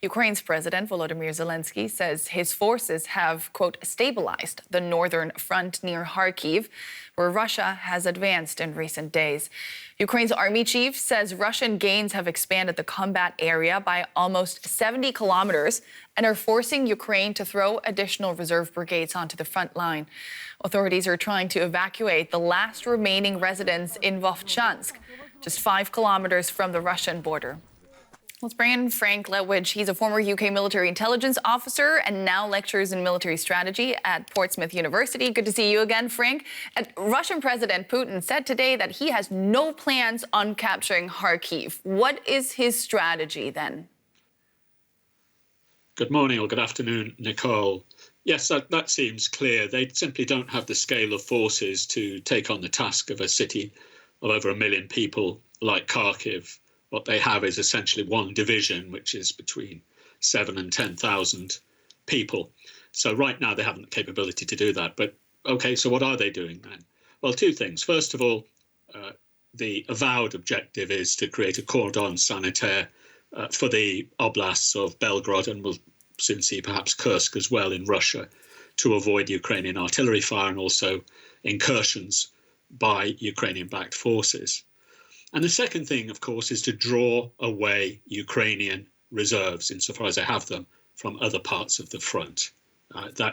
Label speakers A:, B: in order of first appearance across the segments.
A: Ukraine's President Volodymyr Zelenskyy says his forces have, quote, stabilized the northern front near Kharkiv, where Russia has advanced in recent days. Ukraine's army chief says Russian gains have expanded the combat area by almost 70 kilometers and are forcing Ukraine to throw additional reserve brigades onto the front line. Authorities are trying to evacuate the last remaining residents in Vovchansk, just 5 kilometers from the Russian border. Let's bring in Frank Letwidge. He's a former UK military intelligence officer and now lectures in military strategy at Portsmouth University. Good to see you again, Frank. And Russian President Putin said today that he has no plans on capturing Kharkiv. What is his strategy then?
B: Good morning or good afternoon, Nicole. Yes, that seems clear. They simply don't have the scale of forces to take on the task of a city of over 1 million people like Kharkiv. What they have is essentially one division, which is between 7,000 and 10,000 people. So right now they haven't the capability to do that. But OK, so what are they doing then? Well, two things. First of all, the avowed objective is to create a cordon sanitaire for the oblasts of Belgorod, and we'll soon see perhaps Kursk as well in Russia, to avoid Ukrainian artillery fire and also incursions by Ukrainian-backed forces. And the second thing, of course, is to draw away Ukrainian reserves, insofar as they have them, from other parts of the front.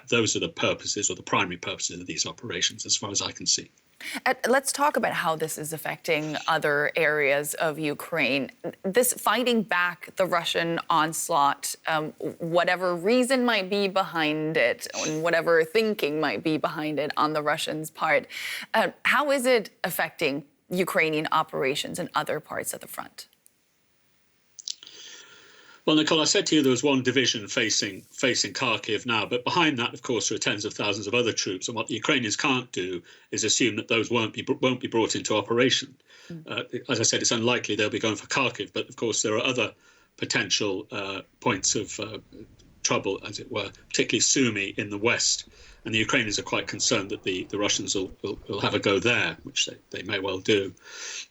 B: Those are the purposes, or the primary purposes, of these operations, as far as I can see.
A: Let's talk about how this is affecting other areas of Ukraine. This fighting back the Russian onslaught, whatever reason might be behind it, and whatever thinking might be behind it on the Russians' part, how is it affecting Ukrainian operations in other parts of the front?
B: Well, Nicole, I said to you there was one division facing Kharkiv now, but behind that, of course, there are tens of thousands of other troops. And what the Ukrainians can't do is assume that those won't be brought into operation. As I said, it's unlikely they'll be going for Kharkiv, but of course there are other potential points of trouble, as it were, particularly Sumy in the west. And the Ukrainians are quite concerned that the Russians will have a go there, which they may well do.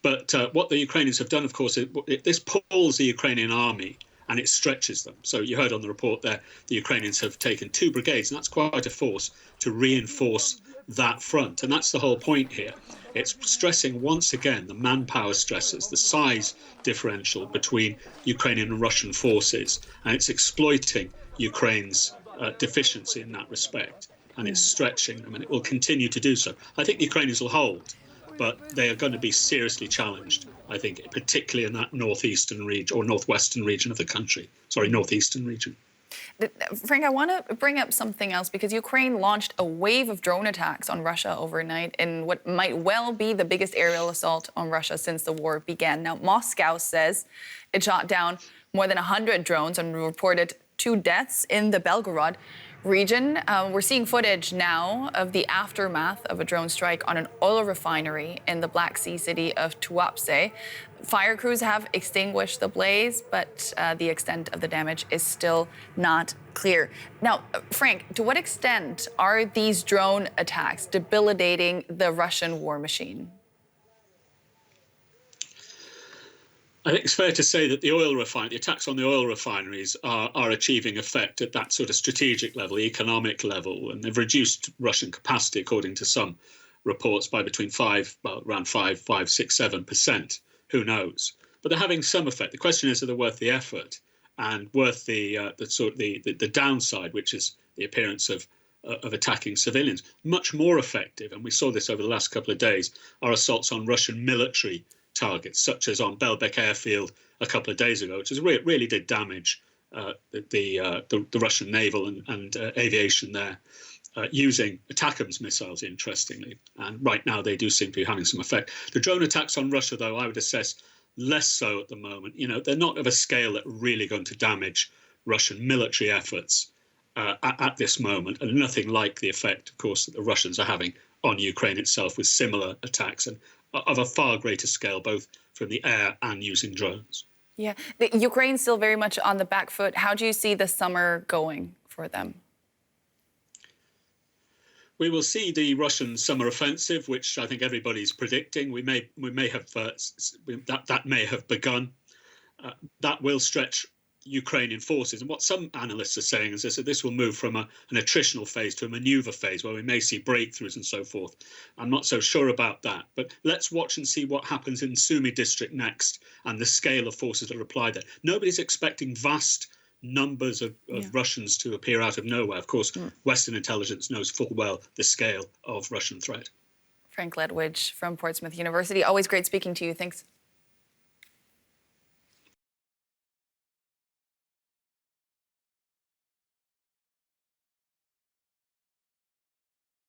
B: But what the Ukrainians have done, of course, this pulls the Ukrainian army and it stretches them. So you heard on the report there, the Ukrainians have taken 2 brigades, and that's quite a force to reinforce that front. And that's the whole point here. It's stressing once again the manpower stresses, the size differential between Ukrainian and Russian forces, and it's exploiting Ukraine's deficiency in that respect. And it's stretching them, and it will continue to do so. I think the Ukrainians will hold, but they are going to be seriously challenged, I think, particularly in that northeastern region or northwestern region of the country. Sorry, northeastern region.
A: Frank, I want to bring up something else, because Ukraine launched a wave of drone attacks on Russia overnight in what might well be the biggest aerial assault on Russia since the war began. Now, Moscow says it shot down more than 100 drones and reported 2 deaths in the Belgorod region. We're seeing footage now of the aftermath of a drone strike on an oil refinery in the Black Sea city of Tuapse. Fire crews have extinguished the blaze, but the extent of the damage is still not clear. Now, Frank, to what extent are these drone attacks debilitating the Russian war machine?
B: I think it's fair to say that the attacks on the oil refineries are achieving effect at that sort of strategic level, economic level, and they've reduced Russian capacity, according to some reports, by between around 5, 6, 7%. Who knows? But they're having some effect. The question is, are they worth the effort and worth the downside, which is the appearance of attacking civilians? Much more effective, and we saw this over the last couple of days, are assaults on Russian military targets, such as on Belbek airfield a couple of days ago, which really did damage the Russian naval and aviation there, using ATACMS missiles, interestingly. And right now they do seem to be having some effect. The drone attacks on Russia, though, I would assess less so at the moment. You know, they're not of a scale that are really going to damage Russian military efforts at this moment, and nothing like the effect, of course, that the Russians are having on Ukraine itself with similar attacks, and of a far greater scale, both from the air and using drones.
A: Yeah, Ukraine's still very much on the back foot. How do you see the summer going for them?
B: We will see the Russian summer offensive, which I think everybody's predicting. We may have that may have begun. That will stretch Ukrainian forces. And what some analysts are saying is that this will move from an attritional phase to a maneuver phase where we may see breakthroughs and so forth. I'm not so sure about that, but let's watch and see what happens in Sumy district next and the scale of forces that are applied there. Nobody's expecting vast numbers of Russians to appear out of nowhere. Of course, Western intelligence knows full well the scale of Russian threat.
A: Frank Ledwidge from Portsmouth University. Always great speaking to you. Thanks